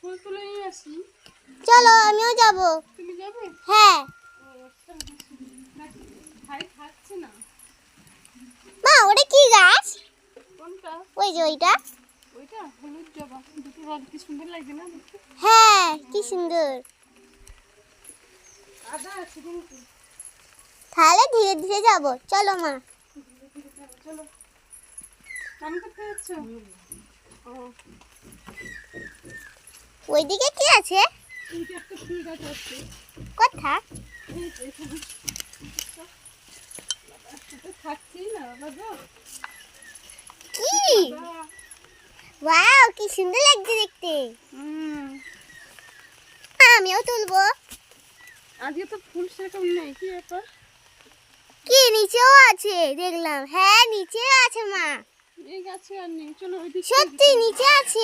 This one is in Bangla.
ফুল তুলে নিয়ে আসি। চলো আমিও যাব। তুমি যাবে? হ্যাঁ। ভাই খাচ্ছে না। মা ওটা কি গাছ? কোনটা? ওই যে ওইটা। ওইটা হলুদ জবা, দুটো রং কি সুন্দর লাগছে না দেখতে? হ্যাঁ কি সুন্দর। আদা আছে কিন্তু। তাহলে ধীরে ধীরে যাব। চলো মা। ধীরে ধীরে যাবো, চলো। কাম করতে যাচ্ছ? ও, ওইদিকে কি আছে? এইটা একটা ফুল গাছ আছে। কোথা? এই তো এখানে। তো থাকছেই না বাবা গো। কি? বাবা। ওয়াও কি সুন্দর লাগছে দেখতে। আমিও তুলবো। আজকে তো ফুল সেরকম নেই, কি ব্যাপার? কি নিচেও আছে দেখলাম। হ্যাঁ নিচেও আছে মা। এই গাছে আর নেই, চলো ওইদিকে। সত্যি নিচে আছে।